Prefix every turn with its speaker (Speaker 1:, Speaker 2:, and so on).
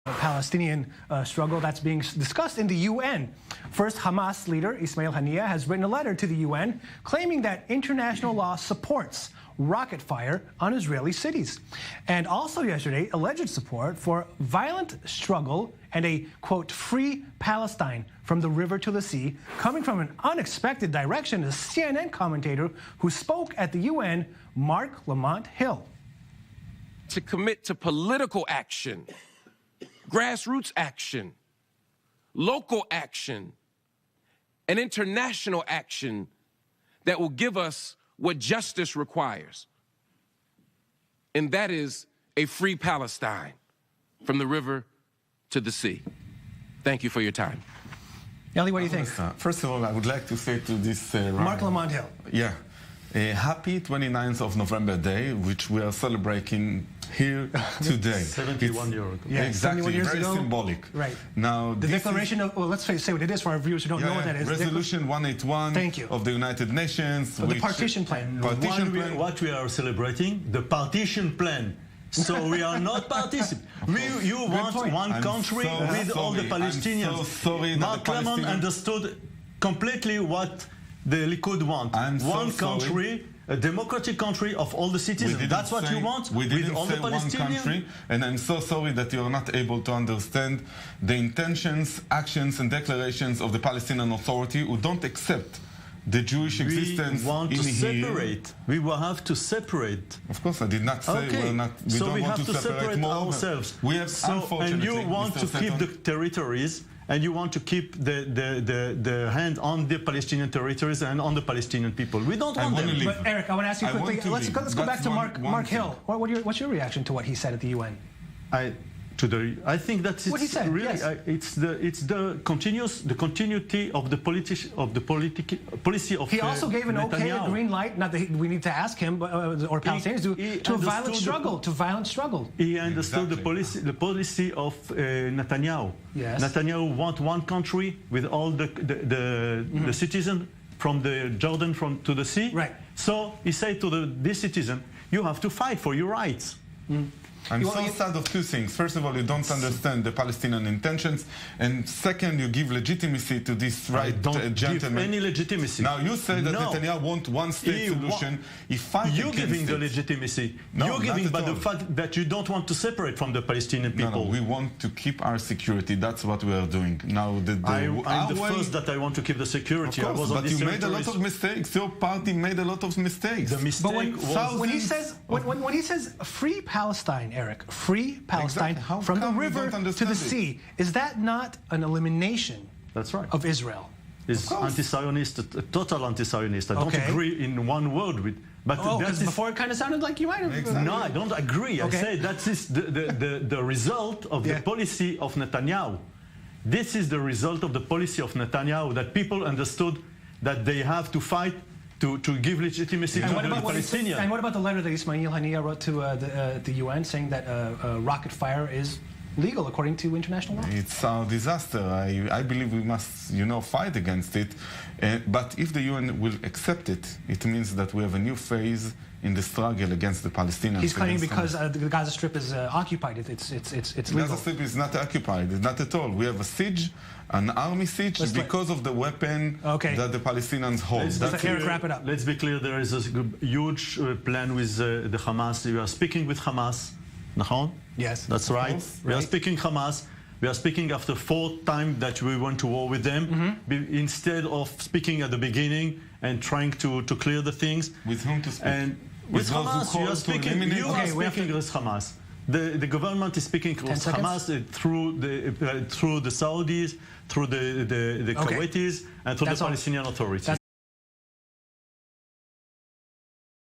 Speaker 1: Palestinian struggle that's being discussed in the UN. First, Hamas leader Ismail Haniyeh has written a letter to the UN claiming that international law supports rocket fire on Israeli cities. And also yesterday, alleged support for violent struggle and a, quote, free Palestine from the river to the sea, coming from an unexpected direction, a CNN commentator who spoke at the UN, Marc Lamont Hill.
Speaker 2: To commit to political action, grassroots action, local action, and international action that will give us what justice requires. And that is a free Palestine from the river to the sea. Thank you for your time.
Speaker 1: Eli, what do you think?
Speaker 3: First of all, I would like to say to this...
Speaker 1: Marc Lamont Hill.
Speaker 3: Yeah. Happy 29th of November Day, which we are celebrating here today.
Speaker 4: 71 years ago.
Speaker 1: Yeah,
Speaker 3: exactly, very
Speaker 1: ago.
Speaker 3: Symbolic.
Speaker 1: Right.
Speaker 3: Now,
Speaker 1: the declaration of, well, let's say what it is for our viewers who don't know what that is.
Speaker 3: Resolution 181
Speaker 1: Thank you.
Speaker 3: of the United Nations.
Speaker 1: So the partition plan.
Speaker 4: What we are celebrating, the partition plan. So we are not participants. You want one country with all the Palestinians.
Speaker 3: I'm so sorry
Speaker 4: Marc Lamont understood completely what the Likud want. One country, a democratic country of all the citizens. That's what you want with all the Palestinians?
Speaker 3: One country, and I'm so sorry that you are not able to understand the intentions, actions, and declarations of the Palestinian Authority who don't accept the Jewish existence.
Speaker 4: We want to separate. We will have to separate.
Speaker 3: Of course, I did not say we don't want to separate more.
Speaker 4: Ourselves.
Speaker 3: We have,
Speaker 4: and you want to keep the territories, and you want to keep the hand on the Palestinian territories and on the Palestinian people. We don't want them.
Speaker 1: But Eric, I want to ask you quickly. Let's go back to Marc Hill. What's your reaction to what he said at the UN?
Speaker 4: I think that it's
Speaker 1: what he said,
Speaker 4: really
Speaker 1: yes.
Speaker 4: It's the continuity of the policy of
Speaker 1: He also gave an
Speaker 4: Netanyahu.
Speaker 1: okay, a green light. Not that we need to ask him, but, or Palestinians do, to a violent struggle. To violent struggle.
Speaker 4: He understood the policy of Netanyahu.
Speaker 1: Yes.
Speaker 4: Netanyahu want one country with all the citizens from the Jordan to the sea.
Speaker 1: Right.
Speaker 4: So he said to this citizen, you have to fight for your rights.
Speaker 3: I'm so sad of two things. First of all, you don't understand the Palestinian intentions, and second, you give legitimacy to this right gentleman.
Speaker 4: Give any legitimacy.
Speaker 3: Now you say that Netanyahu wants one-state solution.
Speaker 4: You're giving the legitimacy.
Speaker 3: No,
Speaker 4: you're giving by
Speaker 3: the
Speaker 4: fact that you don't want to separate from the Palestinian people.
Speaker 3: No, we want to keep our security. That's what we are doing. Now,
Speaker 4: I'm the first that I want to keep the security.
Speaker 3: Of course, but you made a lot of mistakes. Your party made a lot of mistakes.
Speaker 4: The mistake was
Speaker 1: when he says free Palestine, Eric, free Palestine from the river to the sea, is that not an elimination of Israel?
Speaker 4: It's anti-Zionist, a total anti-Zionist. I don't agree in one word with. But
Speaker 1: because before it kind of sounded like you might have.
Speaker 4: No, I don't agree. I say that is the result of the policy of Netanyahu. This is the result of the policy of Netanyahu, that people understood that they have to fight to give legitimacy to the Palestinians.
Speaker 1: And what about the letter that Ismail Haniyeh wrote to the UN saying that rocket fire is legal according to international law?
Speaker 3: It's a disaster. I believe we must, fight against it. But if the UN will accept it, it means that we have a new phase in the struggle against the Palestinians.
Speaker 1: He's claiming because the Gaza Strip is occupied, it's legal.
Speaker 3: Gaza Strip is not occupied, not at all. We have a siege, an army siege, because of the weapon that the Palestinians hold.
Speaker 1: Eric, wrap it up.
Speaker 4: Let's be clear, there is a huge plan with the Hamas. We are speaking with Hamas. Nahon?
Speaker 1: Yes.
Speaker 4: That's right. We are speaking Hamas. We are speaking after 4th time that we went to war with them, instead of speaking at the beginning and trying to clear the things.
Speaker 3: With whom to speak?
Speaker 4: And with Hamas, you are speaking. You are speaking with Hamas. The government is speaking with Hamas through the Saudis, through the Kuwaitis, and through the Palestinian Authority.